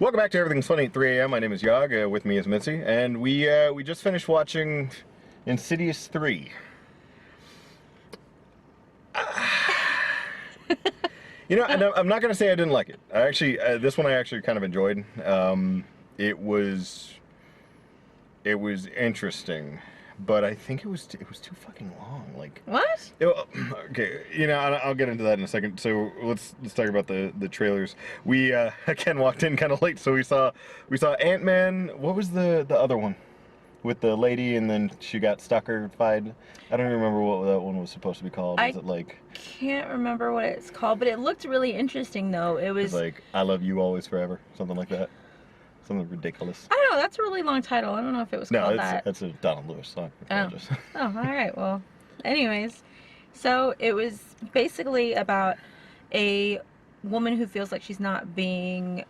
Welcome back to Everything's Funny at 3 a.m. My name is Yog. With me is Mitzi, and we just finished watching Insidious 3. You know, and I'm not going to say I didn't like it. I actually, this one I actually kind of enjoyed. It was interesting, but I think it was too fucking long. Like what? Okay, you know, I'll get into that in a second. So let's talk about the trailers. We again walked in kind of late, so we saw Ant-Man. What was the other one with the lady, and then she got stuckerified? I don't even remember what that one was supposed to be called. Was it like? Can't remember what it's called, but it looked really interesting though. It was like "I love you always forever," something like that. Something ridiculous. I don't know. That's a really long title. I don't know if it was called that. No, that's a Donald Lewis song. Oh, all right. Well, anyways, so it was basically about a woman who feels like she's not being,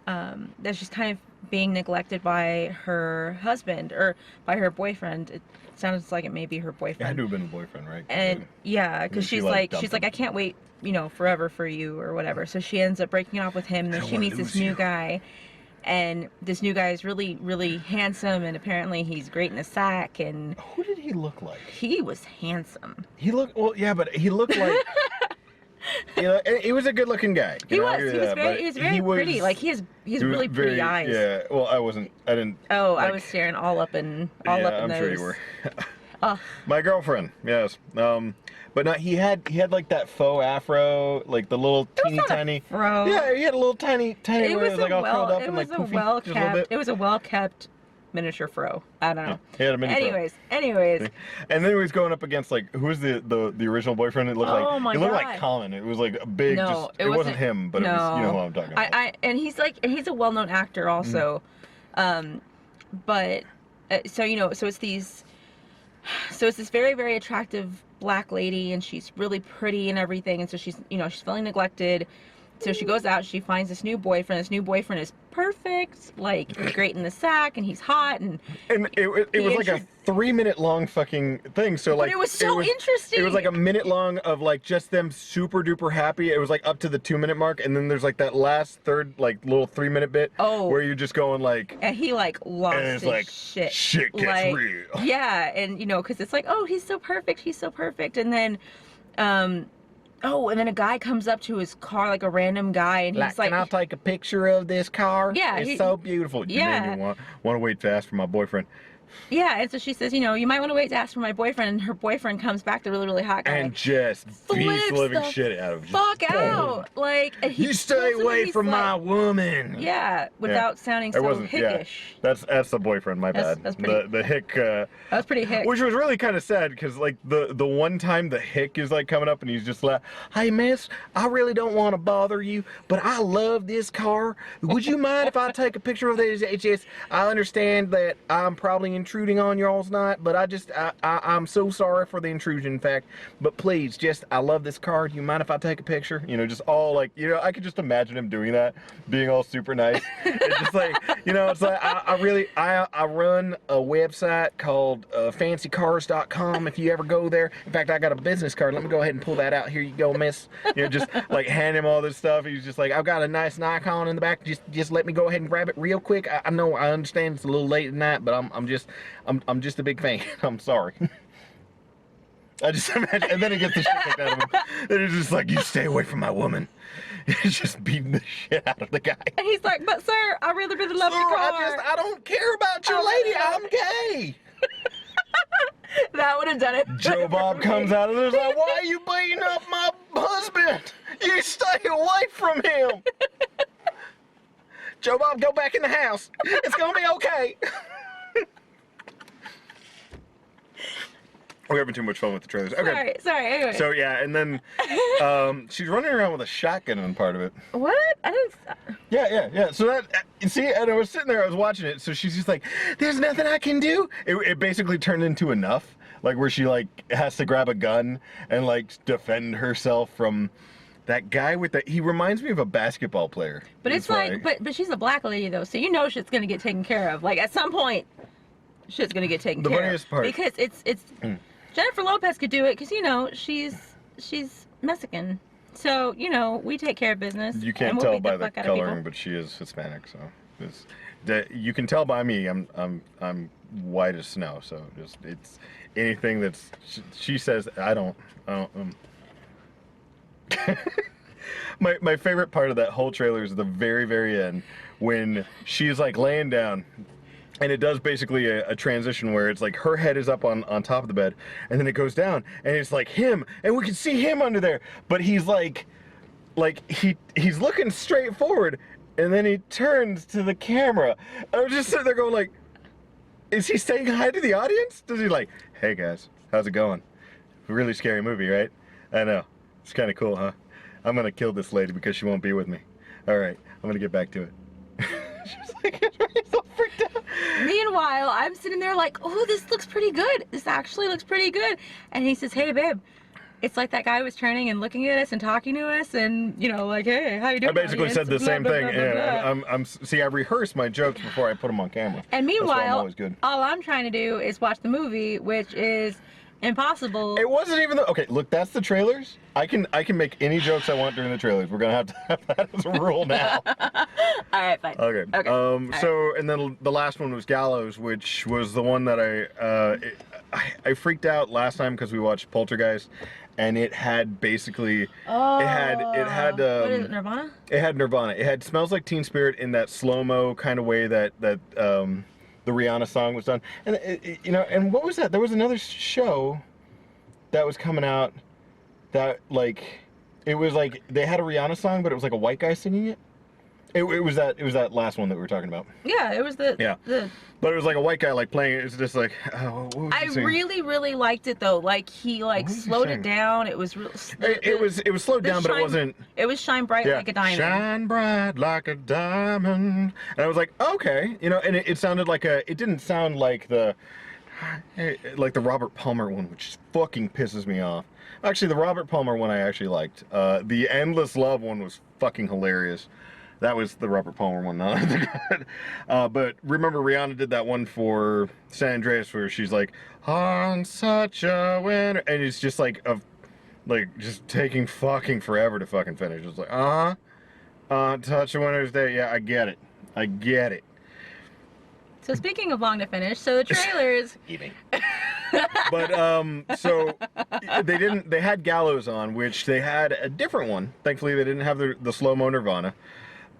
that she's kind of being neglected by her husband or by her boyfriend. It sounds like it may be her boyfriend. It had to have been a boyfriend, right? And yeah, because she's like, I can't wait, you know, forever for you or whatever. So she ends up breaking off with him, and then she meets this new guy. And this new guy is really, really handsome, and apparently he's great in the sack. And who did he look like? He was handsome. He looked, well, yeah, but he looked like, you know, he was a good-looking guy. He was very pretty. Like he has really pretty eyes. Yeah. Well, I didn't. Oh, like, I was staring all up in those. I'm sure you were. My girlfriend, yes. But no, he had like that faux afro, like the little teeny tiny. Fro. Yeah, he had a little tiny. It was like all curled up and like poofy. It was a well-kept miniature fro. I don't know. Yeah, he had a mini anyways. And then he was going up against like who was the original boyfriend? It looked like looked like Colin. It was like a big. No, it wasn't him, but it was, you know who I'm talking about. And he's a well-known actor also, but so you know, so it's this very, very attractive black lady, and she's really pretty and everything, and so she's feeling neglected. So she goes out, she finds this new boyfriend. This new boyfriend is perfect, like great in the sack, and he's hot, and it was like a 3-minute long fucking thing. So like, but it was so interesting. It was like a minute long of like just them super duper happy. It was like up to the 2-minute mark, and then there's like that last third like little 3-minute bit. Where you're just going like, and he like lost his shit. Shit gets like, real. Yeah, and you know, because it's like, oh, he's so perfect, and then, and then a guy comes up to his car, like a random guy, and he's like, "Can I take a picture of this car? Yeah, it's so beautiful." Yeah, you want to wait to ask for my boyfriend. Yeah, and so she says, you know, you might want to wait to ask for my boyfriend, and her boyfriend comes back, the really, really hot guy, and just beats the living shit out of him. Fuck out! Like, and you stay away from my woman. Yeah, without sounding so hickish. Yeah. That's the boyfriend. My bad. That's pretty, the hick. That was pretty hick. Which was really kind of sad because like the one time the hick is like coming up and he's just like, "Hey miss, I really don't want to bother you, but I love this car. Would you mind if I take a picture of this? It's just, I understand that I'm probably intruding on y'all's night, but I'm so sorry for the intrusion, in fact, but please, just, I love this car. Do you mind if I take a picture?" You know, just all like, you know, I could just imagine him doing that, being all super nice. It's just like, you know, it's like, I run a website called fancycars.com. If you ever go there, in fact, I got a business card. Let me go ahead and pull that out. Here you go, miss. You know, just like hand him all this stuff. He's just like, "I've got a nice Nikon in the back. Just let me go ahead and grab it real quick. I know, I understand it's a little late at night, but I'm just a big fan. I'm sorry." I just imagine, and then he gets the shit kicked out of him. And it's just like, "You stay away from my woman." He's just beating the shit out of the guy. And he's like, "But sir, I really, really love your car. I don't care about your lady. I'm gay." That would have done it. Joe Bob comes out and there's like, "Why are you beating up my husband? You stay away from him." Joe Bob, go back in the house. It's gonna be okay. We're having too much fun with the trailers. Okay. Sorry. Anyway. So yeah, and then she's running around with a shotgun on part of it. What? I didn't. Yeah. So that, see, and I was sitting there, I was watching it. So she's just like, "There's nothing I can do." It basically turned into Enough, like where she like has to grab a gun and like defend herself from that guy with the. He reminds me of a basketball player. But it's like, but she's a black lady though, so you know shit's gonna get taken care of. Like at some point, shit's gonna get taken care of. The funniest part, because it's Jennifer Lopez could do it because, you know, she's Mexican. So, you know, we take care of business. You can't and we'll tell beat by the fuck out of people. coloring, but she is Hispanic, so you can tell by me. I'm white as snow, so just it's anything that's she says. I don't. My favorite part of that whole trailer is the very end when she's like laying down. And it does basically a transition where it's like her head is up on top of the bed, and then it goes down, and it's like him, and we can see him under there, but he's like he's looking straight forward, and then he turns to the camera. I was just sitting there going like, is he saying hi to the audience? Does he like, hey guys, how's it going? Really scary movie, right? I know. It's kind of cool, huh? I'm gonna kill this lady because she won't be with me. All right, I'm gonna get back to it. She's like, so freaked out. Meanwhile, I'm sitting there like, oh, this looks pretty good. This actually looks pretty good. And he says, hey, babe. It's like that guy was turning and looking at us and talking to us and, you know, like, hey, how you doing? I basically audience? said the Blah, same blah, thing. blah, blah, Yeah, blah. see, I rehearse my jokes before I put them on camera. And That's why I'm meanwhile, always good. all I'm trying to do is watch the movie, which is impossible. It wasn't even okay. Look, that's the trailers. I can make any jokes I want during the trailers. We're gonna have to have that as a rule now. All right, fine. Okay. So and then the last one was Gallows, which was the one that I freaked out last time because we watched Poltergeist, and it had basically Oh, it had what is it, Nirvana? It had Nirvana. It had Smells Like Teen Spirit in that slow-mo kind of way that the Rihanna song was done. And you know, and what was that? There was another show that was coming out that like it was like they had a Rihanna song, but it was like a white guy singing it. It was that last one that we were talking about. Yeah, it was the But it was like a white guy like playing it. It's just like, oh, what was I he singing? really liked it though. Like he like What was he slowed saying? it down. It was real. It was slowed down, but it wasn't. It was shine bright like a diamond. Shine bright like a diamond. And I was like, okay, you know, and it sounded like it didn't sound like the Robert Palmer one, which fucking pisses me off. Actually, the Robert Palmer one I actually liked. The Endless Love one was fucking hilarious. That was the Robert Palmer one, not the good. But remember, Rihanna did that one for San Andreas where she's like, on such a winter, and it's just like just taking fucking forever to fucking finish. It's like, touch a winter's day. Yeah, I get it. So speaking of long to finish, so the trailers. Eating. But so they had Gallows on, which they had a different one. Thankfully, they didn't have the slow-mo Nirvana.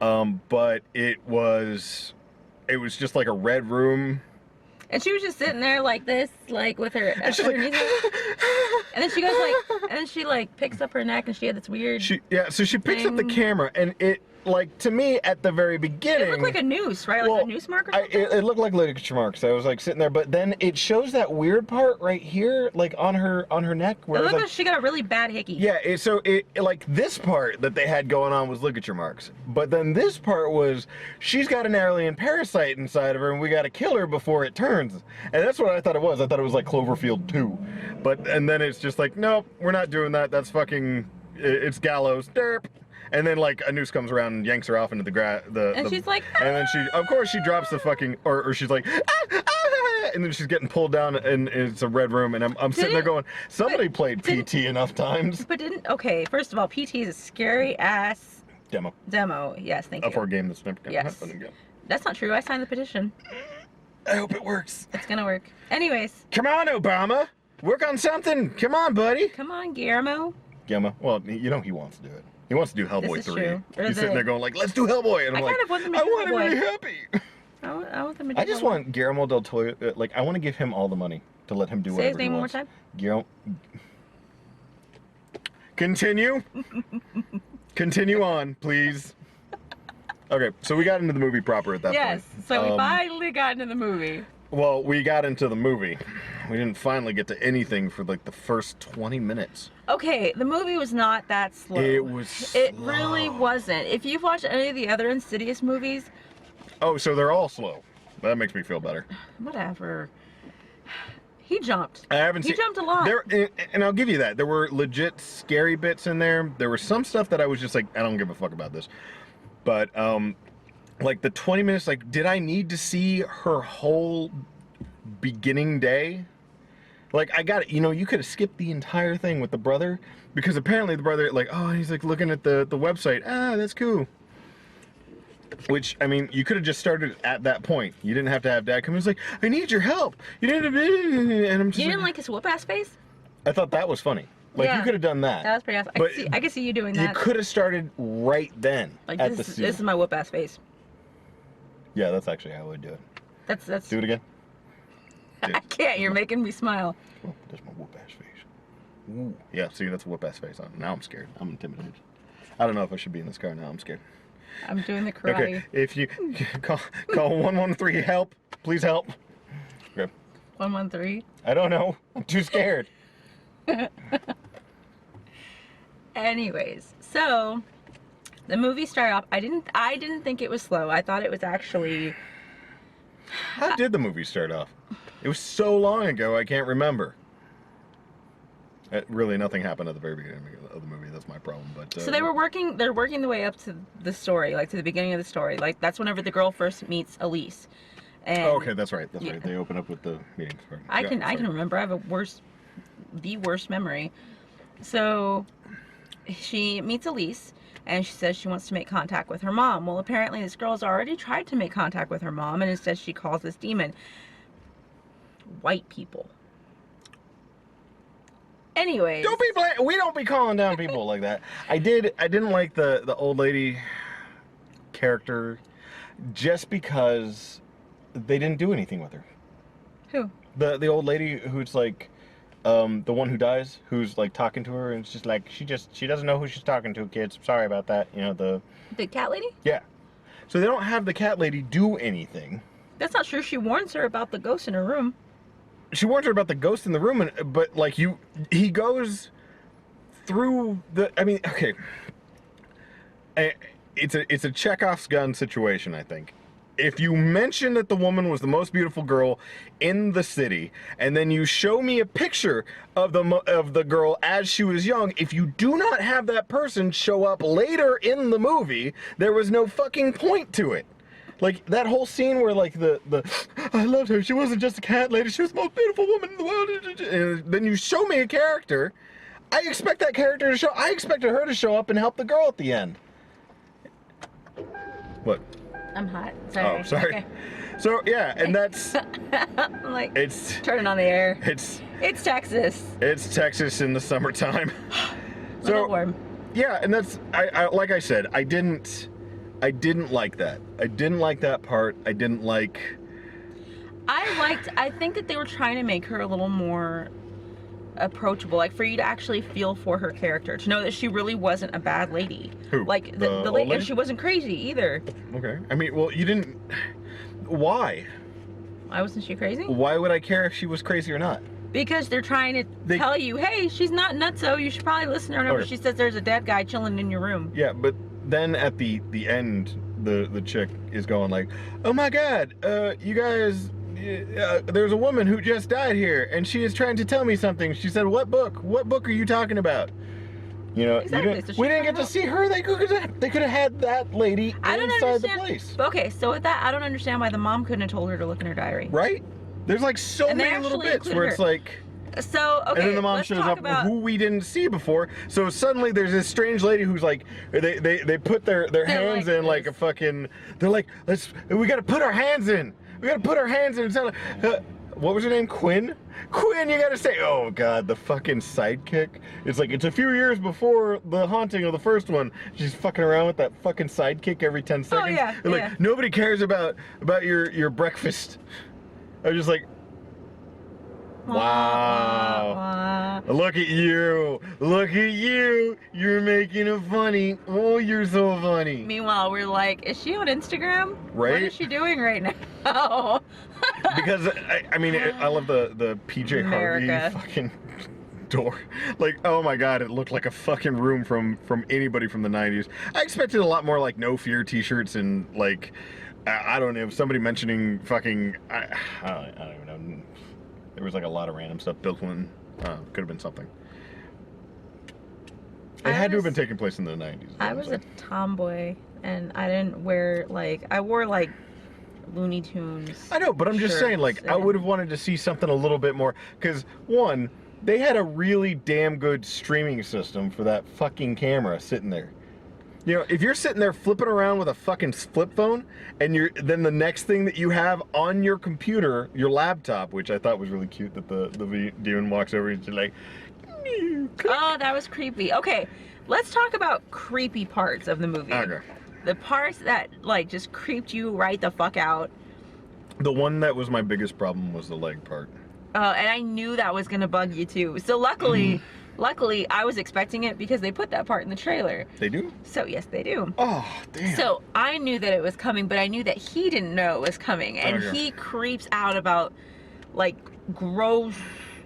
But it was just like a red room. And she was just sitting there like this, like with her. And she's like, and then she goes like, and then she like picks up her neck, and she had this weird. So she picks up the thing. camera, and it, like, to me at the very beginning, It looked like a noose, right? Like a noose mark or something? it looked like ligature marks. I was like sitting there, but then it shows that weird part right here, like on her neck, It where looked like, like she got a really bad hickey. yeah. Like this part that they had going on was ligature marks, but then this part was she's got an alien parasite inside of her, and we got to kill her before it turns. And that's what I thought it was. I thought it was like Cloverfield 2, and then it's just like, nope, we're not doing that. That's fucking. It's Gallows. Derp. And then like a noose comes around and yanks her off into the She's like, and then of course she drops the fucking, or she's like, and then she's getting pulled down, and it's a red room, and I'm sitting there going, somebody played PT enough times. But okay, first of all, PT is a scary ass Demo. Yes, thank you. For a game that's never gonna Yes. happen again. That's not true. I signed the petition. I hope it works. It's gonna work. Anyways, Come on, Obama, work on something. Come on, buddy. come on, Guillermo. Guillermo, well, you know he wants to do it. He wants to do Hellboy This is 3. true. Or He's sitting there going like, let's do Hellboy, and I'm I like, kind of want them to I do want him to be Hellboy. happy. I want them to do I just Hellboy. want Guillermo del Toro, like, I want to give him all the money to let him do Say whatever his name he one more wants. time. Guillermo. Continue. Continue on, please. Okay, so we got into the movie proper at that Yes. point. So we finally got into the movie. Well, we got into the movie. We didn't finally get to anything for like the first 20 minutes. Okay, the movie was not that slow. It was It slow. really wasn't. If you've watched any of the other Insidious movies, Oh, so they're all slow. That makes me feel better. whatever. He jumped. I haven't He seen. jumped a lot. And I'll give you that. There were legit scary bits in there. There was some stuff that I was just like, I don't give a fuck about this. But like the 20 minutes, like, did I need to see her whole beginning day? Like, I got it. You know, you could have skipped the entire thing with the brother, because apparently the brother, like, oh, he's like looking at the website. Ah, that's cool. Which, I mean, you could have just started at that point. You didn't have to have dad come in. It's like, I need your help. You didn't. And I'm just. You didn't like his whoop ass face? I thought that was funny. Like, Yeah. you could have done that. That was pretty awesome. But I can see you doing that. You could have started right then Like, at this, the is, scene. this is my whoop ass face. Yeah, that's actually how I would do it. That's. Do it again. I can't. You're making me smile. Oh, that's my whoop ass face. Ooh. Yeah, see, that's a whoop ass face on. Now I'm scared. I'm intimidated. I don't know if I should be in this car now. I'm scared. I'm doing the karate. Okay, if you call 113 help, please help. Okay. 113. I don't know. I'm too scared. Anyways, so the movie started off. I didn't think it was slow. I thought it was actually. How did the movie start off? It was so long ago, I can't remember. Really, nothing happened at the very beginning of the movie. That's my problem. But So they're working the way up to the story, like to the beginning of the story. Like that's whenever the girl first meets Elise. And oh, okay, that's right. That's yeah. right. They open up with the meeting. Sorry. I Yeah, can sorry. remember. I have the worst memory. So she meets Elise and she says she wants to make contact with her mom. Well, apparently this girl's already tried to make contact with her mom, and instead she calls this demon white people. Anyways, we don't be calling down people like that. I didn't like the old lady character just because they didn't do anything with her. Who? The old lady who's like the one who dies, who's like talking to her, and it's just like she doesn't know who she's talking to, kids. Sorry about that. You know, The cat lady? yeah. So they don't have the cat lady do anything. That's not true. She warns her about the ghost in her room. She warns her about the ghost in the room, but like he goes through the. I mean, okay. It's a Chekhov's gun situation, I think. If you mention that the woman was the most beautiful girl in the city, and then you show me a picture of the girl as she was young, if you do not have that person show up later in the movie, there was no fucking point to it. Like, that whole scene where, like, I loved her, she wasn't just a cat lady, she was the most beautiful woman in the world, and then you show me a character, I expect that character to I expected her to show up and help the girl at the end. What? I'm hot. Sorry. Oh, sorry. Okay. So, yeah, and that's, I'm like, it's turning on the air. Texas. It's Texas in the summertime. A little warm. Yeah, and that's, I like I said, I didn't like that. I didn't like that part. I think that they were trying to make her a little more approachable, like for you to actually feel for her character, to know that she really wasn't a bad lady. Who? Like the lady, and she wasn't crazy either. Okay. I mean, well, you didn't. Why? Why wasn't she crazy? Why would I care if she was crazy or not? Because they're trying to tell you, hey, she's not nutso. You should probably listen to her whenever she says there's a dead guy chilling in your room. Yeah, but then at the end, the chick is going like, oh my god, you guys. There's a woman who just died here, and she is trying to tell me something. She said, "What book? What book are you talking about?" You know, exactly. we didn't get to see her. They could have had that lady inside the place. Okay, so with that, I don't understand why the mom couldn't have told her to look in her diary. Right? There's like so many little bits where it's like. So okay, and then the mom shows up who we didn't see before. So suddenly there's this strange lady who's like, they put their hands in like a fucking. They're like, we gotta put our hands in. We gotta put our hands in. What was her name? Quinn? Quinn, you gotta say, oh god, the fucking sidekick. It's like, it's a few years before the haunting of the first one. She's fucking around with that fucking sidekick every 10 seconds. Oh, yeah, and like, nobody cares about your breakfast. I was just like, wow. Look at you. Look at you. You're making it funny. Oh, you're so funny. Meanwhile, we're like, is she on Instagram? Right? What is she doing right now? Because, I mean, I love the PJ Harvey fucking door. Like, oh my god, it looked like a fucking room from anybody from the 90s. I expected a lot more, like, No Fear t-shirts and, like, I don't know, somebody mentioning fucking, I don't even know. There was like a lot of random stuff built in. Could have been something. It had to have been taking place in the 90s. I was a tomboy, and I didn't wear, like, I wore, like, Looney Tunes. I know, but I'm just saying, like, I would have wanted to see something a little bit more, because, one, they had a really damn good streaming system for that fucking camera sitting there. You know, if you're sitting there flipping around with a fucking flip phone, and then the next thing that you have on your computer, your laptop, which I thought was really cute, that the demon walks over and she's like, oh, that was creepy. Okay, let's talk about creepy parts of the movie. okay. The parts that, like, just creeped you right the fuck out. The one that was my biggest problem was the leg part. And I knew that was gonna bug you too. So luckily, I was expecting it because they put that part in the trailer. They do? So yes, they do. Oh, damn. So I knew that it was coming, but I knew that he didn't know it was coming. And he creeps out about, like, gross...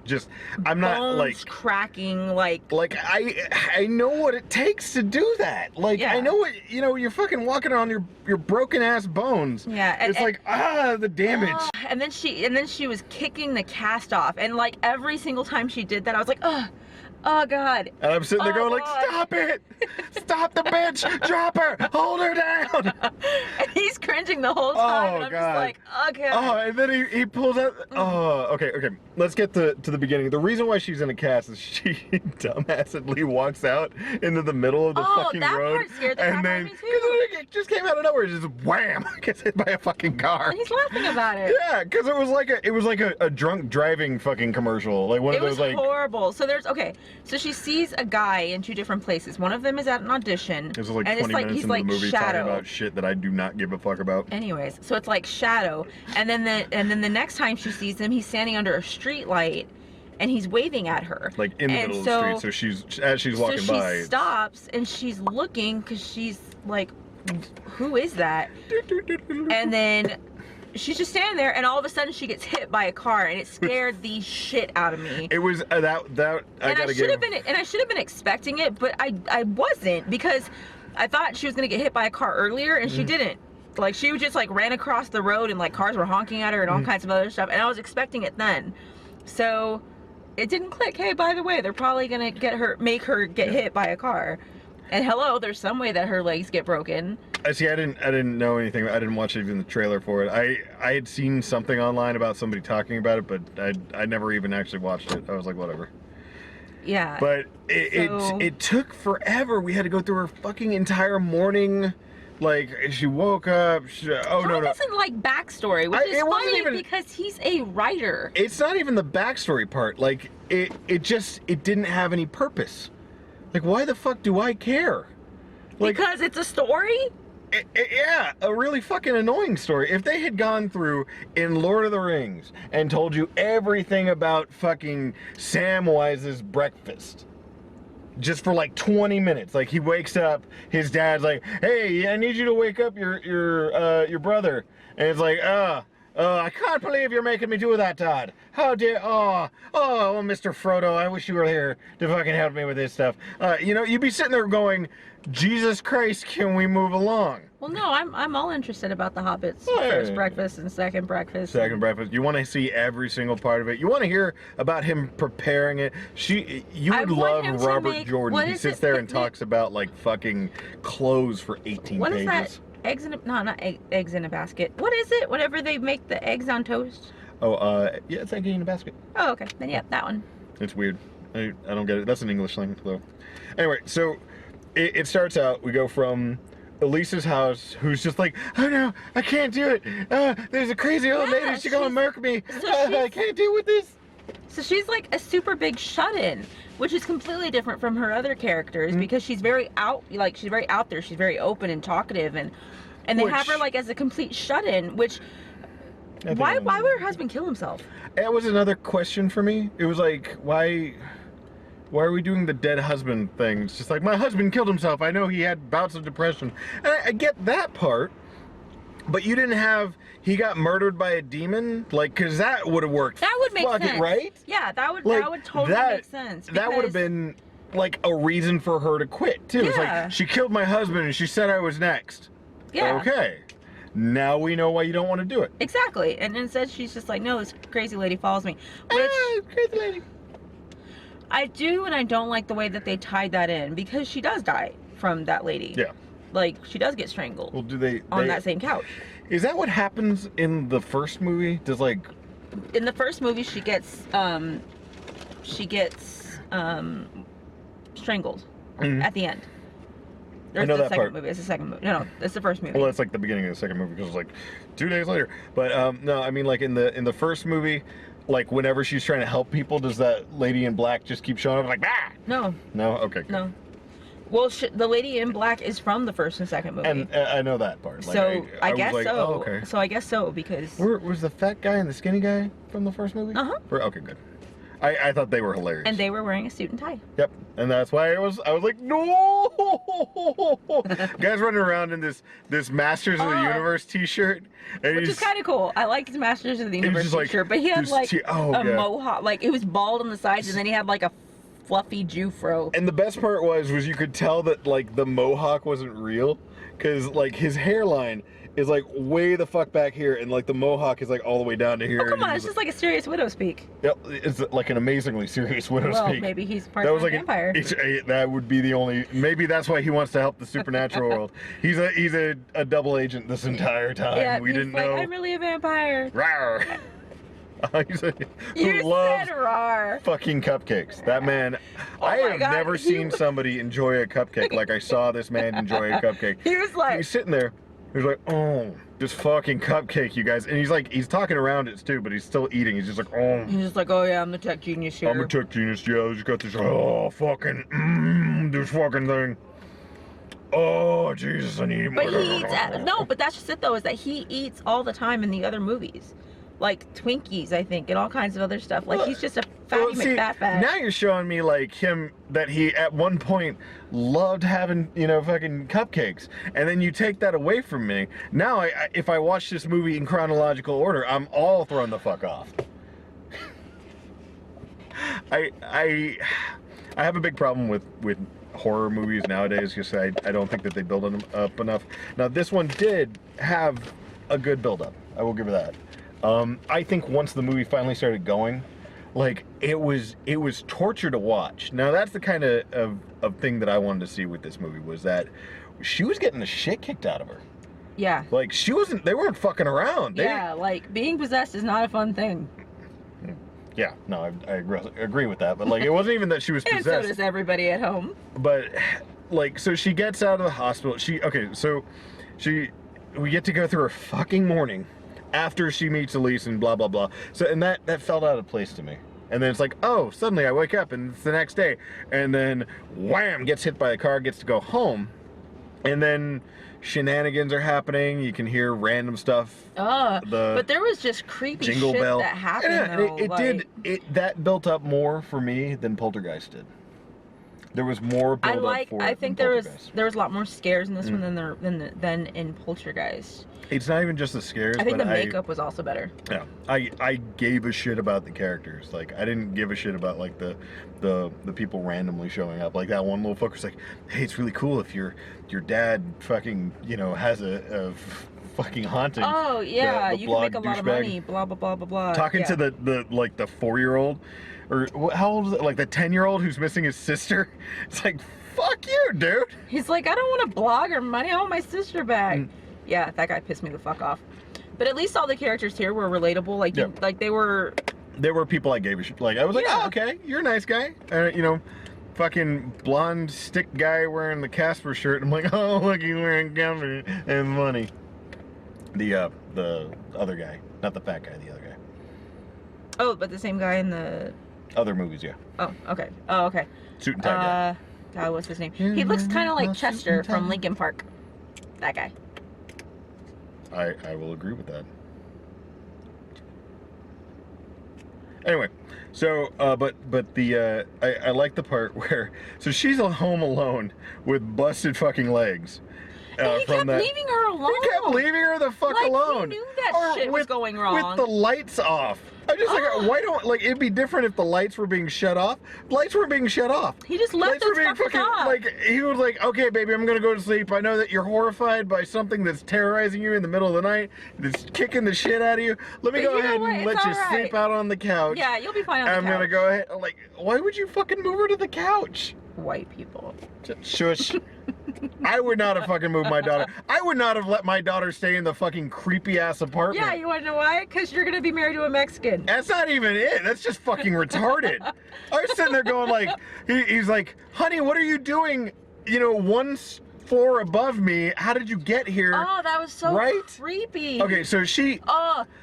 Just, I'm not bones like cracking, like I know what it takes to do that. Like, yeah. I know what, you know, you're fucking walking on your broken ass bones. Yeah, it's like, the damage. And then she was kicking the cast off, and like every single time she did that, I was like, oh god. And I'm sitting there going like, stop it, stop the bitch, drop her, hold her down. And he's cringing the whole time, and I'm just like, okay. Oh, and then he pulls out. Oh, okay. Let's get to the beginning. The reason why she's in a cast is she dumbassedly walks out into the middle of the fucking that road, part scared the crap and out then of me too. it just came out of nowhere, just wham, gets hit by a fucking car. And he's laughing about it. Yeah, because it was like a drunk driving fucking commercial, like one of those like. It was horrible. So so she sees a guy in two different places. One of them is at an audition. This is like and 20 it's like minutes he's into like the movie Shadow. talking about shit that I do not give a fuck about. Anyways, so it's like Shadow, and then the next time she sees him, he's standing under a street light, and he's waving at her. Like in the middle of the street, so as she's walking by. So she stops and she's looking because she's like, who is that? And then she's just standing there, and all of a sudden she gets hit by a car, and it scared the shit out of me. It was I should have been expecting it, but I wasn't, because I thought she was gonna get hit by a car earlier, and she didn't. Like, she just like ran across the road, and like cars were honking at her and all kinds of other stuff, and I was expecting it then. So it didn't click. Hey, by the way, they're probably gonna make her get hit by a car. And hello, there's some way that her legs get broken. See, I didn't know anything. I didn't watch even the trailer for it. I had seen something online about somebody talking about it, but I never even actually watched it. I was like, whatever. Yeah. But it took forever. We had to go through her fucking entire morning. Like, she woke up. John doesn't like backstory, which is funny because he's a writer. It's not even the backstory part. Like, it didn't have any purpose. Like, why the fuck do I care? Like, because it's a story? Yeah, a really fucking annoying story. If they had gone through in Lord of the Rings and told you everything about fucking Samwise's breakfast, just for like 20 minutes, like he wakes up, his dad's like, "Hey, I need you to wake up your brother," and it's like, I can't believe you're making me do that, Todd. How dare, Mr. Frodo, I wish you were here to fucking help me with this stuff. You know, you'd be sitting there going, Jesus Christ, can we move along? Well, no, I'm all interested about the Hobbit's first breakfast and second breakfast. Second breakfast. You want to see every single part of it. You want to hear about him preparing it. You would love Robert Jordan. He sits there and talks about like fucking clothes for 18 pages. What is that? Not eggs in a basket. What is it? Whenever they make the eggs on toast? Oh, yeah, it's egg in a basket. Oh, okay. Then yeah, that one. It's weird. I don't get it. That's an English thing, though. Anyway, so it starts out, we go from Elisa's house, who's just like, oh no, I can't do it. There's a crazy old lady. She's gonna murk me. I can't deal with this. So she's like a super big shut-in, which is completely different from her other characters because she's very she's very out there. She's very open and talkative, and they have her like as a complete shut-in. Which why would her husband kill himself? That was another question for me. It was like, why are we doing the dead husband thing? It's just like, my husband killed himself. I know he had bouts of depression. And I get that part, but you didn't have, he got murdered by a demon? Like, because that would have worked. That would make sense. Right? Yeah, that would totally make sense. That would have been, like, a reason for her to quit, too. Yeah. It's like, she killed my husband and she said I was next. Yeah. Okay. Now we know why you don't want to do it. Exactly. And instead she's just like, no, this crazy lady follows me. Which, crazy lady. I do and I don't like the way that they tied that in, because she does die from that lady. Yeah. like she does get strangled Well, do they on that same couch. Is that what happens in the first movie? Does like in the first movie she gets strangled at the end. I know the that second part. movie. It's the second movie. No, it's the first movie. Well, it's like the beginning of the second movie because it's like 2 days later. But no, I mean like in the first movie, like whenever she's trying to help people, does that lady in black just keep showing up like ah? No. No. Okay. No. Well, the lady in black is from the first and second movie. And I know that part. Like, so I was guess like, so. Oh, okay. So I guess so because. Was the fat guy and the skinny guy from the first movie? Okay, good. I thought they were hilarious. And they were wearing a suit and tie. Yep, and that's why I was like, no! Guys running around in this Masters of the Universe T-shirt, and which is kind of cool. I liked his Masters of the Universe T-shirt, but he had like a mohawk, like it was bald on the sides, and then he had like a fluffy Jew fro. And the best part was you could tell that like the mohawk wasn't real, because like his hairline is like way the fuck back here, and like the mohawk is like all the way down to here. Oh come on, it's just like a serious widow's peak. Yep, it's like an amazingly serious widow's peak. Well, maybe he's part of a vampire. That would be the only. Maybe that's why he wants to help the supernatural world. He's a double agent this entire time. Yeah, we didn't know. I'm really a vampire. Rawr. You loves said rawr. fucking cupcakes. That man, Oh I my have God, never seen somebody enjoy a cupcake like I saw this man enjoy a cupcake. He was like, He's sitting there. He's like, oh, this fucking cupcake, you guys. And he's talking around it too, but he's still eating. He's just like, oh. he's just like, oh yeah, I'm the tech genius here. I'm a tech genius, yeah. I just got this, this fucking thing. Oh, Jesus, I need more. But he eats, no, but that's just it though, is that he eats all the time in the other movies. Like Twinkies, I think, and all kinds of other stuff. Like he's just a fatty McFat. Now you're showing me like him that he at one point loved having fucking cupcakes, and then you take that away from me. Now if I watch this movie in chronological order, I'm all thrown the fuck off. I have a big problem with horror movies nowadays because I don't think that they build them up enough. Now this one did have a good build up. I will give it that. I think once the movie finally started going, like it was torture to watch. Now that's the kind of thing that I wanted to see with this movie, was that she was getting the shit kicked out of her. Yeah. Like they weren't fucking around. Yeah, like being possessed is not a fun thing. Yeah, no, I agree with that. But like it wasn't even that she was possessed. And so does everybody at home. But like, so she gets out of the hospital. We get to go through her fucking morning after she meets Elise and blah blah blah. So and that felt out of place to me. And then it's like, oh, suddenly I wake up and it's the next day, and then wham, gets hit by a car, gets to go home, and then shenanigans are happening. You can hear random stuff. But there was just creepy jingle shit bell that happened. Yeah, though, that built up more for me than Poltergeist did. There was more build up for it. I think there was a lot more scares in this one than in Poltergeist. It's not even just the scares. I think the makeup was also better. Yeah, I gave a shit about the characters. Like I didn't give a shit about like the people randomly showing up. Like that one little fucker's like, hey, it's really cool if your dad fucking has a fucking haunting. Oh yeah, you can make a lot of douchebag. money. Blah blah blah blah blah. Talking to the 4-year-old, or how old is it? Like the 10-year-old who's missing his sister. It's like, fuck you, dude. He's like, I don't want to blog or money. I want my sister back. Yeah, that guy pissed me the fuck off. But at least all the characters here were relatable. Like, like they were. There were people I gave a shit. Like I was like, oh, okay, you're a nice guy. Fucking blonde stick guy wearing the Casper shirt. I'm like, oh, look, he's wearing Casper and money. The other guy, not the fat guy, the other guy. Oh, but the same guy in the other movies, yeah. Oh, okay. Oh, okay. Suit and tie guy. God, what's his name? He looks kind of like Chester from Linkin Park. That guy. I will agree with that. Anyway, so but I like the part where she's home alone with busted fucking legs. And he kept leaving her alone. He kept leaving her the fuck alone. He knew that shit was going wrong. With the lights off. I'm just like, why don't, like, it'd be different if the lights were being shut off. Lights were being shut off. He just left those fuckers off. Like, he was like, okay, baby, I'm gonna go to sleep. I know that you're horrified by something that's terrorizing you in the middle of the night, that's kicking the shit out of you. Let me go ahead and let you sleep out on the couch. Yeah, you'll be fine on the couch. I'm gonna go ahead, like, why would you fucking move her to the couch? White people. Shush. I would not have fucking moved my daughter. I would not have let my daughter stay in the fucking creepy ass apartment. Yeah, you want to know why? Because you're gonna be married to a Mexican. That's not even it. That's just fucking retarded. I was sitting there going like, he's like, honey, what are you doing? You know, one floor above me. How did you get here? Oh, that was so creepy. Okay, so she.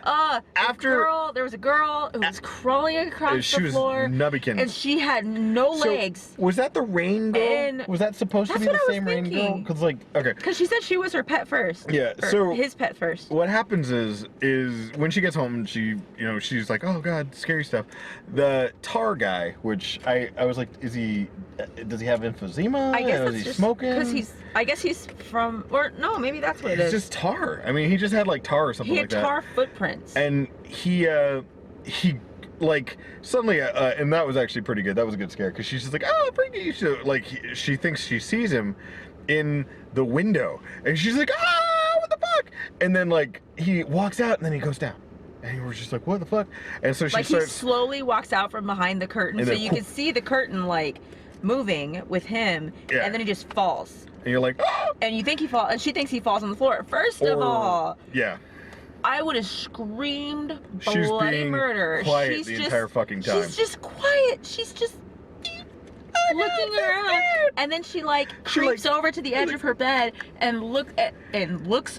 There was a girl who was crawling across the floor. She was nubbykins. And she had no legs. Was that the rain girl? And was that supposed to be the same rain girl? Because like, okay. Because she said she was her pet first. Yeah. Or so his pet first. What happens is when she gets home, she's like, oh god, scary stuff. The tar guy, which I was like, does he have emphysema? I guess is he smoking? Because I guess he's from, or no, maybe that's what it is. It's just tar. I mean, he just had like tar or something like that. He had tar footprints. And he like suddenly, and that was actually pretty good. That was a good scare because she's just like, oh, freaky. She thinks she sees him in the window, and she's like, ah, what the fuck? And then like he walks out, and then he goes down. And we're just like, what the fuck? And so she starts. He slowly walks out from behind the curtain, so you can see the curtain like moving with him, and then he just falls. And you're like, oh! And you think he falls, and she thinks he falls on the floor. First of all, I would have screamed bloody murder. Quiet She's the just, entire fucking time. She's just quiet. She's just looking around, and then she creeps over to the edge of her bed and looks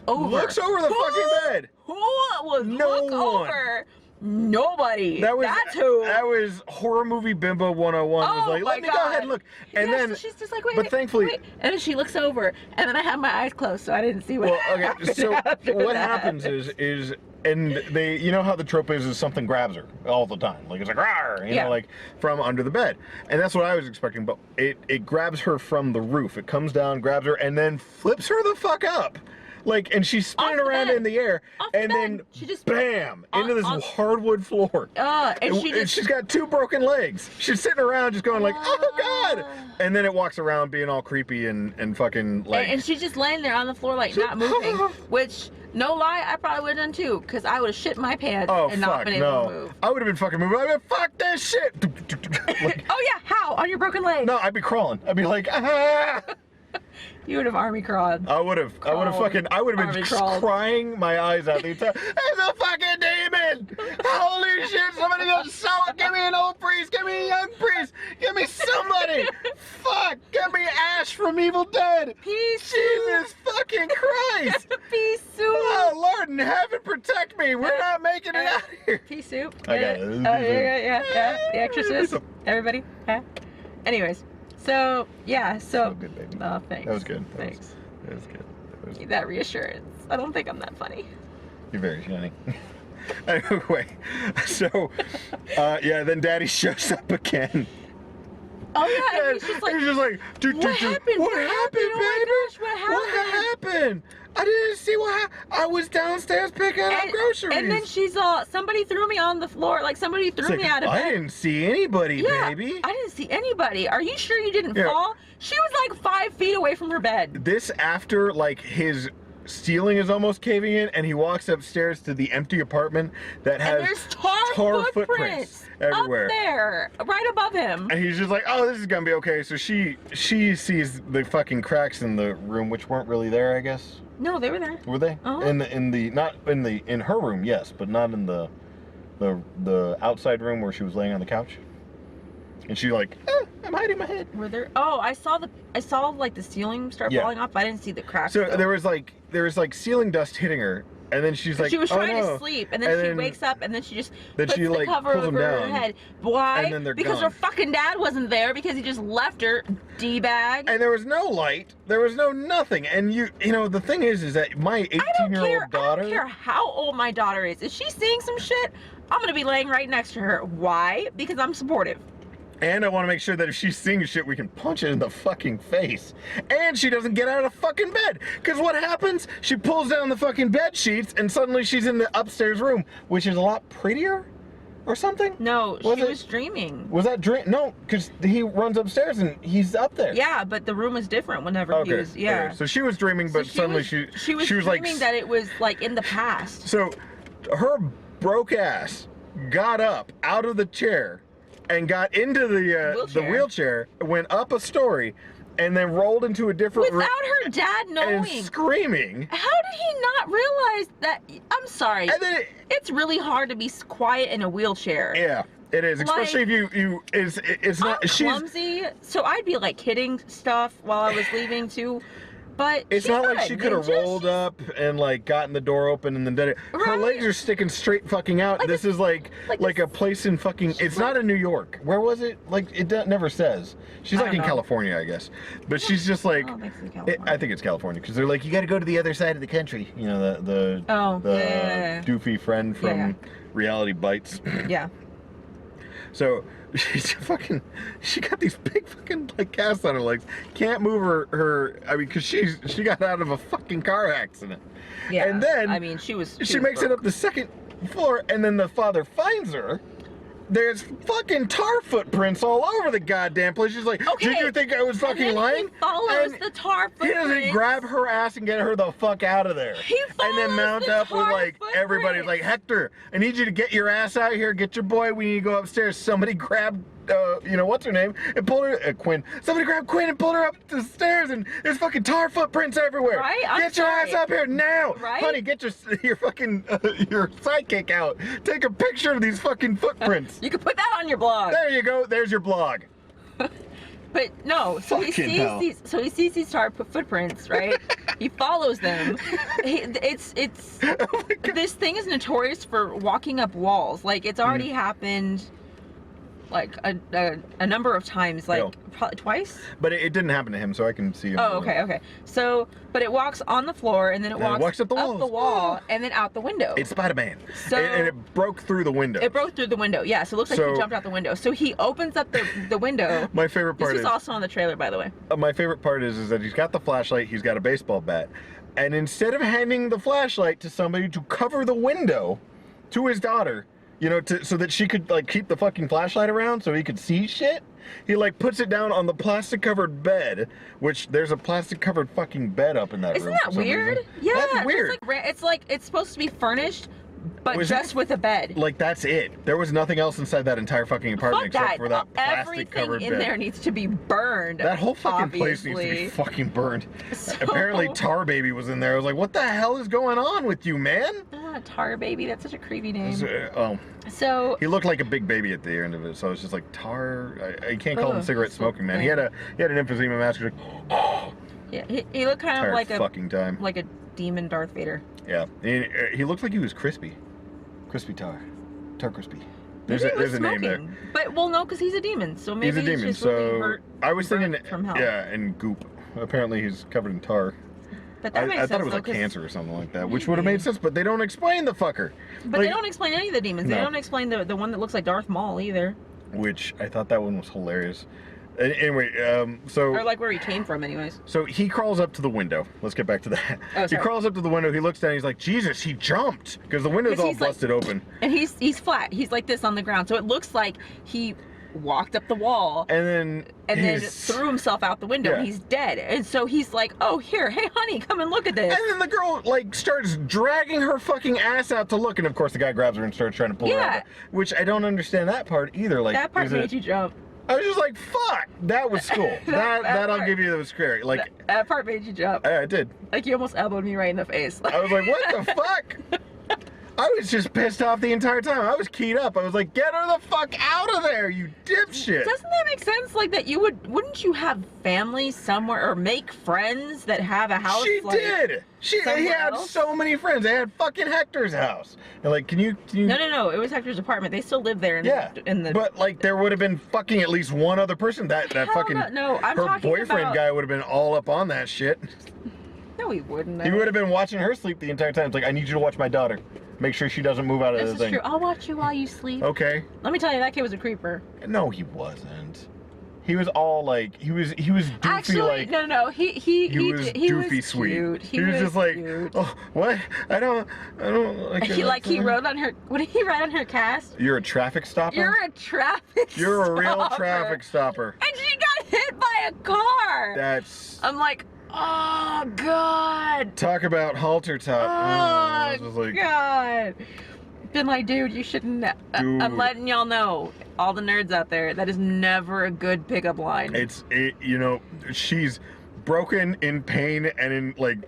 over. Looks over the fucking bed. Who would look over? Nobody. That's who. That was horror movie bimbo 101. Was like, let me go ahead and look. And then she's just like, wait, but thankfully, and then she looks over, and then I have my eyes closed, so I didn't see what. Well, okay. So what happens is, and they, you know how the trope is something grabs her all the time, like it's like, rawr, you know, like from under the bed, and that's what I was expecting, but it grabs her from the roof. It comes down, grabs her, and then flips her the fuck up. Like, and she's spinning around in the air, and then she just bam into this hardwood floor. And she's got 2 broken legs. She's sitting around just going like, oh god, and then it walks around being all creepy and fucking like. And she's just laying there on the floor like not moving, which no lie, I probably would have done too, because I would have shit my pants and not been able to move. I would have been fucking moving. I'd be like, fuck this shit. Like, oh yeah, how? On your broken leg? No, I'd be crawling. I'd be like, ah. You would have army crawled. I would have been crying my eyes out the entire. There's a fucking demon! Holy shit! Somebody go give me an old priest! Give me a young priest! Give me somebody! Fuck! Give me Ash from Evil Dead! Jesus fucking Christ! Pea soup! Oh Lord in heaven, protect me! We're not making it out of here. Pea soup. I got it. Yeah. The Exorcist. Everybody. Anyways. So So good, baby. Oh, thanks. That was good. Thanks. That was good. That reassurance. I don't think I'm that funny. You're very funny. Anyway, so then Daddy shows up again. Oh yeah, and he's just like, what happened? What happened, baby? Oh my gosh, what happened? What happened? I didn't see what happened. I was downstairs picking up groceries. And then she's somebody threw me on the floor, like somebody threw me out of bed. I didn't see anybody, baby. I didn't see anybody. Are you sure you didn't fall? She was like 5 feet away from her bed. This after like his ceiling is almost caving in, and he walks upstairs to the empty apartment that has and there's tar footprints everywhere up there, right above him. And he's just like, oh, this is gonna be okay. So she sees the fucking cracks in the room, which weren't really there, I guess. No, they were there. Were they? In her room, yes, but not in the outside room where she was laying on the couch. And she like, I'm hiding my head. Were there? Oh, I saw like the ceiling start falling off. I didn't see the cracks. So there was like ceiling dust hitting her, and then she's like, she was trying to sleep, and then she wakes up, and then she just puts the cover over her head. Why? And then they're because gone. her fucking dad wasn't there because he just left her, d-bag. And there was no light, there was no nothing, and you know the thing is that my 18-year-old daughter. I don't care how old my daughter is. If she's seeing some shit, I'm gonna be laying right next to her. Why? Because I'm supportive. And I want to make sure that if she's seeing shit, we can punch it in the fucking face. And she doesn't get out of the fucking bed. Because what happens? She pulls down the fucking bed sheets, and suddenly she's in the upstairs room, which is a lot prettier or something. No, she was dreaming. Was that dream? No, because he runs upstairs and he's up there. Yeah, but the room was different whenever he was, Okay. So she was dreaming, but suddenly she was dreaming that it was like in the past. So her broke ass got up out of the chair and got into the wheelchair, went up a story, and then rolled into a different without her dad and knowing. screaming. How did he not realize that? I'm sorry. And then it's really hard to be quiet in a wheelchair. yeah, it is. Especially if it's I'm not. She's clumsy, so I'd be like hitting stuff while I was leaving too. But it's she's not like a she could have ninja. rolled up and like gotten the door open and then did it. Her Right. legs are sticking straight fucking out. Like This is like a place in fucking. It's not in New York. Where was it? Like it never says. She's I like don't in know. California, I guess. But she's just like. I don't think it's in California. I think it's California because they're like, you got to go to the other side of the country. You know the yeah. doofy friend from Yeah. Reality Bites. Yeah. So she got these big fucking like casts on her legs. Can't move her. I mean, because she got out of a fucking car accident. Yeah. And then I mean, she makes it up the second floor, and then the father finds her. There's fucking tar footprints all over the goddamn place. She's like, Okay. did you think I was fucking and then lying? He follows And the tar he footprints. doesn't grab her ass and get her the fuck out of there. He and then follows mount the up with tar like everybody like, Hector, I need you to get your ass out here, get your boy, we need to go upstairs. Somebody grab what's her name? And pulled her Quinn. Somebody grabbed Quinn and pulled her up the stairs and there's fucking tar footprints everywhere. Right? Get your ass up here now. Right? Honey, get your fucking your sidekick out. Take a picture of these fucking footprints. You can put that on your blog. There you go. There's your blog. But no, so he Fucking sees hell. these tar footprints, right? He follows them. It's Oh my God. this thing is notorious for walking up walls. Like it's already happened, like a number of times, like No. probably twice. But it didn't happen to him, so I can see him. Oh, okay. So, but it walks on the floor and then it And it walks, walks up the walls. wall and then out the window. It's Spider-Man. So- and it broke through the window. It broke through the window. Yeah, so it looks like So- he jumped out the window. So he opens up the window. My favorite This part was is also on the trailer, by the way. my favorite part is that he's got the flashlight, he's got a baseball bat, and instead of handing the flashlight to somebody to cover the window to his daughter, so that she could like keep the fucking flashlight around so he could see shit, he like puts it down on the plastic covered bed, which there's a plastic covered fucking bed up in that Isn't room. that for some weird? reason. Yeah, That's weird. It's like it's supposed to be furnished, but Was just it- with a bed. Like that's it. There was nothing else inside that entire fucking apartment Fuck except for that plastic Everything covered in bed. there needs to be burned. That whole fucking place needs to be obviously. fucking burned. So- Apparently Tar Baby was in there. I was like, what the hell is going on with you, man? Tar Baby, that's such a creepy name. Oh, So he looked like a big baby at the end of it, so it's just like Tar. I can't call him Ugh, cigarette so smoking man. He bad. had an emphysema mask. He was like, yeah, he looked kind entire of like fucking time. a demon Darth Vader. Yeah, he looked like he was crispy, crispy Tar crispy. Maybe he was There's a name there. smoking. But well, no, because he's a demon. So maybe He's a demon, just really so hurt, I was thinking, burnt from hell. yeah, and goop. Apparently he's covered in tar. But that makes I sense. thought it was though, like 'cause- cancer or something like that, which would have Maybe. made sense, but they don't explain the fucker. But Like- they don't explain any of the demons. They No. don't explain the one that looks like Darth Maul either, Which I thought that one was hilarious. Anyway, so or like where he came from, anyways. so he crawls up to the window. Let's get back to that. Oh, He sorry. crawls up to the window. He looks down. He's like, Jesus, he jumped because the window's 'Cause all he's like- busted open. And he's flat. He's like this on the ground, so it looks like he walked up the wall And then and then he's- threw himself out the window. Yeah. And he's dead. And so he's like, "Oh, here, hey, honey, come and look at this." And then the girl like starts dragging her fucking ass out to look, and of course the guy grabs her and starts trying to pull her Yeah. out. Which I don't understand that part either. Like That part is made it- you jump. I was just like, fuck, that was cool. that I'll part- give you, that was scary. Like That part made you jump. I did. Like you almost elbowed me right in the face. I was like, what the fuck? I was just pissed off the entire time. I was keyed up. I was like, get her the fuck out of there, you dipshit. Doesn't that make sense? Like that wouldn't you have family somewhere or make friends that have a house? She like, did. He somewhere had else? so many friends. They had fucking Hector's house. And like, can you? No. It was Hector's apartment. They still live there. In the. But like, there would have been fucking at least one other person. That Hell fucking no, I'm her talking boyfriend about- guy would have been all up on that shit. No, he wouldn't. He would have been watching her sleep the entire time. It's like, I need you to watch my daughter. Make sure she doesn't move out of This the is thing. true. I'll watch you while you sleep. Okay. Let me tell you, that kid was a creeper. No, he wasn't. He was all like, he was goofy. Actually, like, no. He was doofy sweet. Cute. He was just like, cute. oh, what? I don't like. He wrote on her. What did he write on her cast? You're a traffic stopper. You're a traffic. You're a real stopper. traffic stopper. And she got hit by a car. That's I'm like, oh god. talk about halter top. I was Oh just like, god. been like, dude, you shouldn't. Dude. I'm letting y'all know, all the nerds out there, that is never a good pickup line. You know, she's broken, in pain, and in like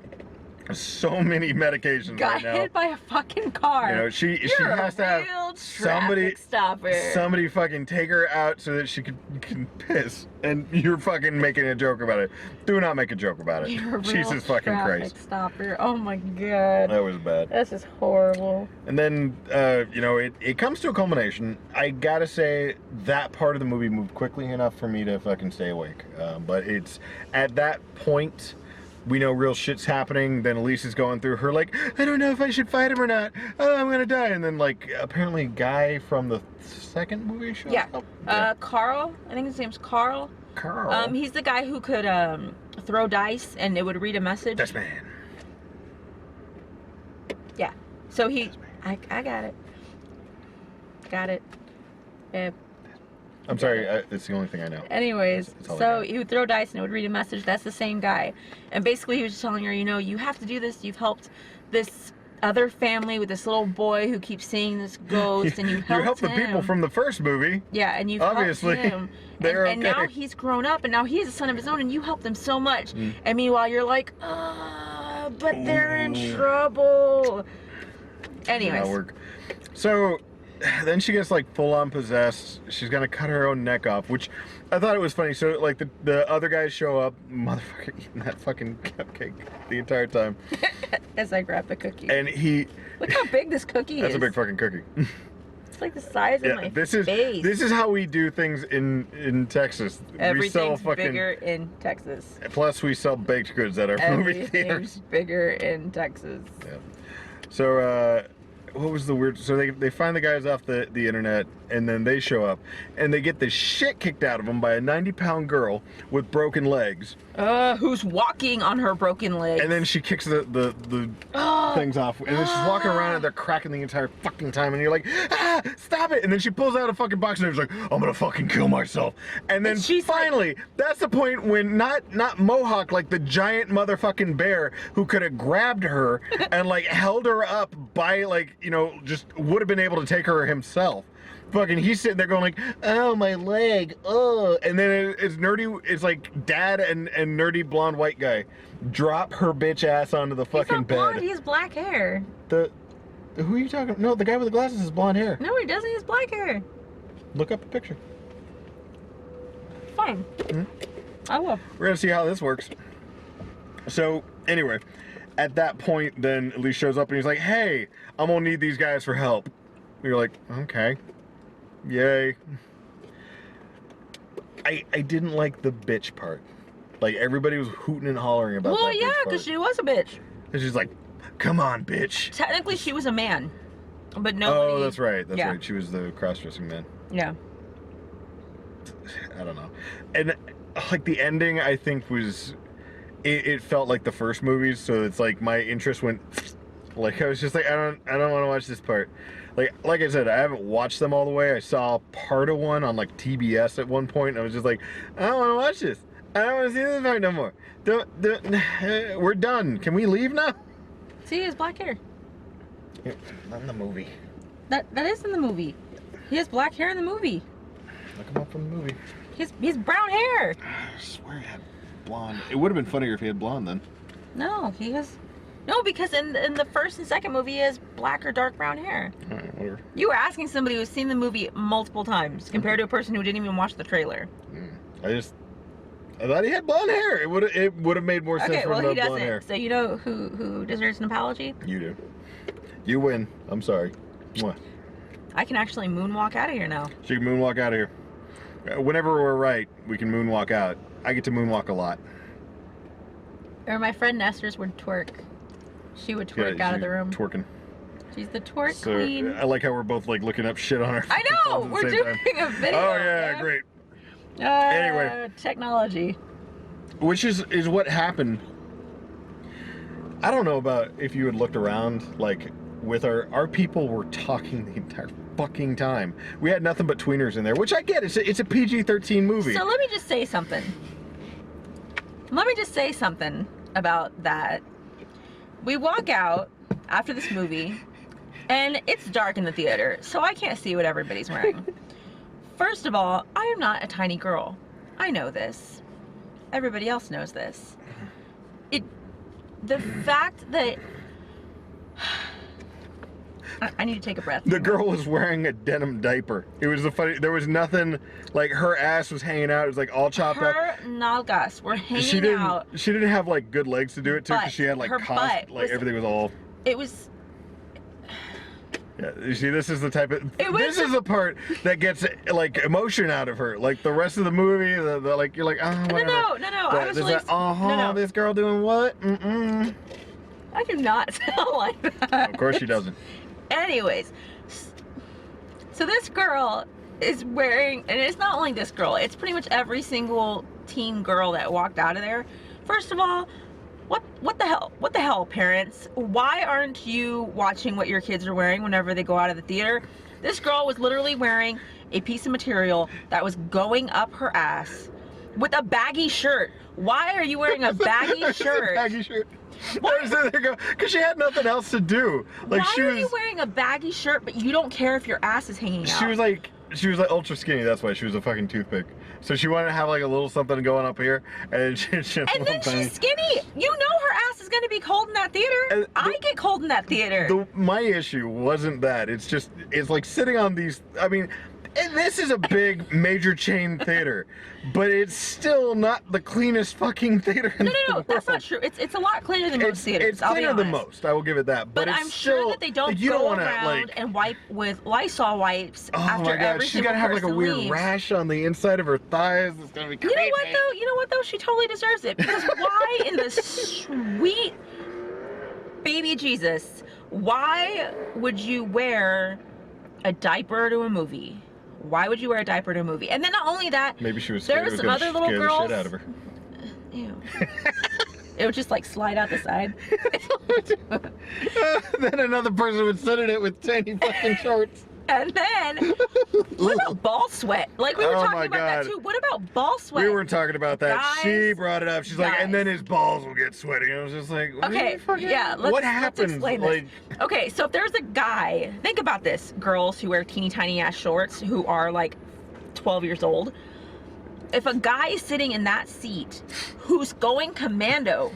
so many medications Got right now. hit by a fucking car. You know, she You're has to have somebody fucking take her out so that she can piss. And you're fucking making a joke about it. Do not make a joke about it. You're a real Jesus fucking Christ. stopper. Oh my god. That was bad. This is horrible. And then, you know, it comes to a culmination. I gotta say, that part of the movie moved quickly enough for me to fucking stay awake. But it's at that point, we know real shit's happening. Then Elise is going through her like, I don't know if I should fight him or not. Oh, I'm gonna die. And then like, apparently a guy from the second movie shows up. Carl. I think his name's Carl. Carl. He's the guy who could throw dice and it would read a message. Dice Man. Yeah. So he, I got it. Got it. I'm sorry, it's the only thing I know. Anyways, That's all I so got. he would throw dice and it would read a message. That's the same guy. And basically he was just telling her, you know, you have to do this. You've helped this other family with this little boy who keeps seeing this ghost, and you helped the people from the first movie. Yeah, and you've Obviously, helped him. they're and okay. now he's grown up, and now he has a son of his own, and you helped him so much. And meanwhile, you're like, but they're in trouble. Anyways. That'll work. So then she gets like full on possessed. She's gonna cut her own neck off, which I thought it was funny. So like the other guys show up, motherfucker eating that fucking cupcake the entire time. As I grab the cookie. And he look how big this cookie is. That's a big fucking cookie. It's like the size of my this face. This is how we do things in Texas. Everything's we sell fucking, bigger in Texas. Plus we sell baked goods at our movie theaters. Everything's bigger in Texas. Yeah. So what was the weird? So they find the guys off the internet, and then they show up, and they get the shit kicked out of them by a 90-pound girl with broken legs. Who's walking on her broken legs. And then she kicks the things off, and then she's walking around, and they're cracking the entire fucking time, and you're like, ah, stop it! And then she pulls out a fucking box, and she's like, I'm gonna fucking kill myself. And then finally, that's the point when not Mohawk, like the giant motherfucking bear who could have grabbed her and like held her up by like, you know, just would have been able to take her himself. Fucking, he's sitting there going like, oh, my leg, oh. And then it's nerdy, it's like dad and nerdy blonde white guy drop her bitch ass onto the fucking bed. Blonde, he has black hair. Who are you talking? No, the guy with the glasses has blonde hair. No, he doesn't, he has black hair. Look up a picture. Fine. I will. We're gonna see how this works. So, anyway, at that point, then Elise shows up and he's like, hey, I'm gonna need these guys for help. You're like, okay. Yay. I didn't like the bitch part. Like, everybody was hooting and hollering about that. Well, yeah, because she was a bitch. And she's like, come on, bitch. Technically, she was a man. But nobody... Oh, that's right. That's right. She was the cross-dressing man. Yeah. I don't know. And, like, the ending, I think, was... It felt like the first movies, so it's like my interest went... Like, I was just like, I don't want to watch this part. Like I said, I haven't watched them all the way. I saw part of one on like TBS at one point, and I was just like, I don't want to watch this. I don't want to see this part no more. We're done. Can we leave now? See, he has black hair. Yeah, not in the movie. That is in the movie. He has black hair in the movie. Look him up from the movie. He has brown hair. I swear he had blonde. It would have been funnier if he had blonde then. No, he has... No, because in the first and second movie, he has black or dark brown hair. Alright, whatever. You were asking somebody who's seen the movie multiple times compared to a person who didn't even watch the trailer. I thought he had blonde hair. It would have made more sense for him to have blonde hair. So you know who deserves an apology? You do. You win. I'm sorry. Mwah. I can actually moonwalk out of here now. So you can moonwalk out of here. Whenever we're right, we can moonwalk out. I get to moonwalk a lot. Or my friend Nestor's would twerk. She would twerk out of the room. Twerking. She's the twerk queen. I like how we're both like looking up shit on our I know! phones at the We're same doing time. a video. Oh yeah, great. Anyway. Technology. Which is what happened. I don't know about if you had looked around, like, with our people were talking the entire fucking time. We had nothing but tweeners in there, which I get. It's a PG-13 movie. So let me just say something. Let me just say something about that. We walk out after this movie, And it's dark in the theater, so I can't see what everybody's wearing. First of all, I am not a tiny girl. I know this. Everybody else knows this. The fact that... I need to take a breath. The girl was wearing a denim diaper. It was the funny. There was nothing like her ass was hanging out. It was like all chopped up. Her nalgas were hanging out. She didn't have like good legs to do it too, because she had like everything was all. It was. Yeah, you see, this is the type of. This is the part that gets like emotion out of her. Like the rest of the movie, the like you're like, oh, whatever. No. I was really. This girl doing what? I do not sound like that. Of course she doesn't. Anyways, so this girl is wearing, and it's not only this girl, it's pretty much every single teen girl that walked out of there. First of all, what the hell? What the hell, parents? Why aren't you watching what your kids are wearing whenever they go out of the theater? This girl was literally wearing a piece of material that was going up her ass with a baggy shirt. Why are you wearing a baggy shirt? Baggy shirt. Because she had nothing else to do. Like Why are you wearing a baggy shirt, but you don't care if your ass is hanging out? She was like ultra skinny. That's why she was a fucking toothpick. So she wanted to have like a little something going up here, and she's she's skinny. You know her ass is gonna be cold in that theater. I get cold in that theater. My issue wasn't that. It's like sitting on these. I mean. And this is a big major chain theater, but it's still not the cleanest fucking theater in the world. That's not true. It's a lot cleaner than most theaters. It's cleaner than most. I will give it that. But I'm sure that they don't go around and wipe with Lysol wipes after every single person leaves. She's gotta have like a weird rash on the inside of her thighs. It's gonna be crazy. You know what though? She totally deserves it. Because why in the sweet baby Jesus, why would you wear a diaper to a movie? Why would you wear a diaper to a movie? And then not only that, maybe she was scared. There were some other little girls. The shit out of her. Ew. It would just like slide out the side. Then another person would sit in it with tiny fucking shorts. And then, what about ball sweat? Like we were talking about that too. What about ball sweat? We weren't talking about that. Guys, she brought it up. She's like, and then his balls will get sweaty. And I was just like, okay, yeah. What happens? Let's explain this. Okay, so if there's a guy, think about this: girls who wear teeny tiny ass shorts who are like 12 years old. If a guy is sitting in that seat who's going commando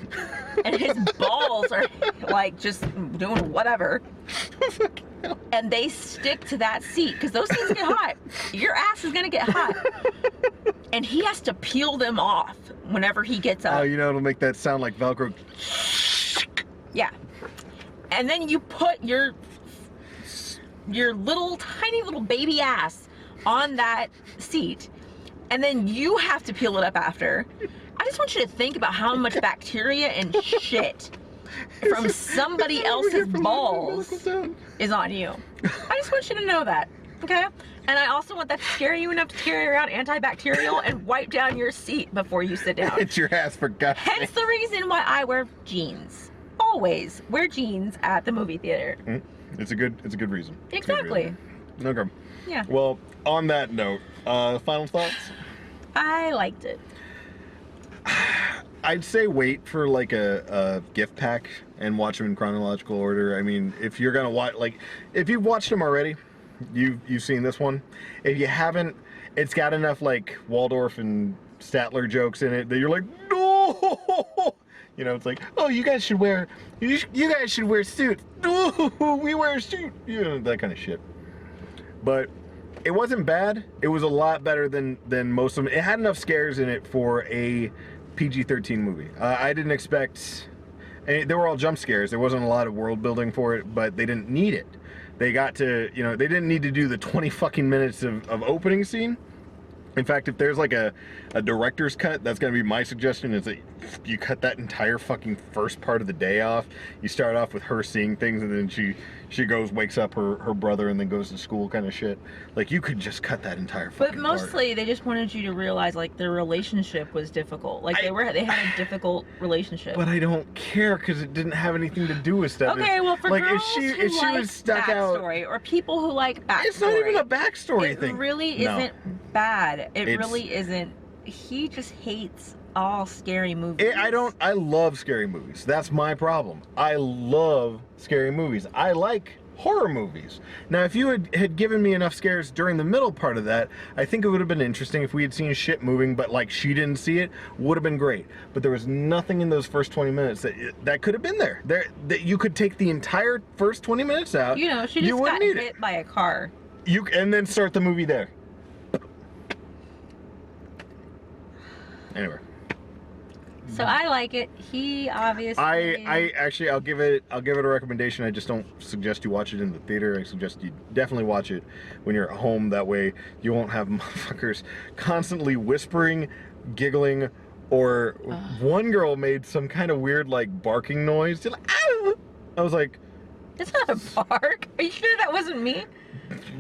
and his balls are like just doing whatever, and they stick to that seat, because those seats get hot, your ass is gonna get hot, and he has to peel them off whenever he gets up. Oh, you know, it'll make that sound like Velcro. Yeah. And then you put your little tiny little baby ass on that seat, and then you have to peel it up after. I just want you to think about how much bacteria and shit from somebody else's balls is on you. I just want you to know that, okay? And I also want that to scare you enough to carry around antibacterial and wipe down your seat before you sit down. It's your ass for God's sake. Hence the reason why I wear jeans. Always wear jeans at the movie theater. It's a good reason. Exactly. Okay. Yeah. Well, on that note, final thoughts? I liked it. I'd say wait for like a gift pack and watch them in chronological order. I mean, if you're gonna watch, like, if you've watched them already, you've seen this one. If you haven't, it's got enough like Waldorf and Statler jokes in it that you're like, no. You know, it's like, oh, you guys should wear suits. Oh, we wear a suit. You know, that kind of shit. But it wasn't bad. It was a lot better than most of them. It had enough scares in it for a PG-13 movie. I didn't expect... They were all jump scares. There wasn't a lot of world building for it, but they didn't need it. They got to, you know, they didn't need to do the 20 fucking minutes of opening scene. In fact, if there's like a director's cut, that's going to be my suggestion, is that you cut that entire fucking first part of the day off. You start off with her seeing things, and then she goes, wakes up her brother, and then goes to school kind of shit. Like, you could just cut that entire fucking But mostly, part. They just wanted you to realize, like, their relationship was difficult. Like, they had a difficult relationship. But I don't care, because it didn't have anything to do with stuff. Okay, well, for like, girls if she was stuck backstory, or people who like backstory. It's not even a backstory thing. It really isn't bad. It It's, really isn't. He just hates all scary movies. I love scary movies. That's my problem. I love scary movies. I like horror movies. Now, if you had given me enough scares during the middle part of that, I think it would have been interesting if we had seen shit moving, but like she didn't see it, would have been great. But there was nothing in those first 20 minutes that could have been there. That you could take the entire first 20 minutes out. You know, she just got hit by a car. And then start the movie there. Anyway. So I like it. He obviously. I actually I'll give it a recommendation. I just don't suggest you watch it in the theater. I suggest you definitely watch it when you're at home. That way you won't have motherfuckers constantly whispering, giggling, or one girl made some kind of weird like barking noise. She's like, ow! I was like, it's not a bark. Are you sure that wasn't me?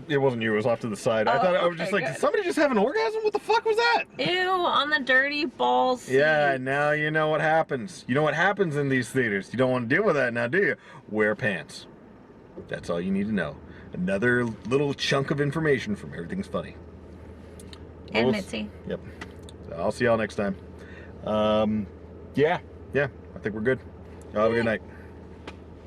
It wasn't you. It was off to the side. I thought I was just like, good. did somebody just have an orgasm? What the fuck was that? Ew, on the dirty balls. Yeah, now you know what happens. You know what happens in these theaters. You don't want to deal with that now, do you? Wear pants. That's all you need to know. Another little chunk of information from Everything's Funny. And Mitzi. Yep. So I'll see y'all next time. Yeah, I think we're good. Y'all have a good night.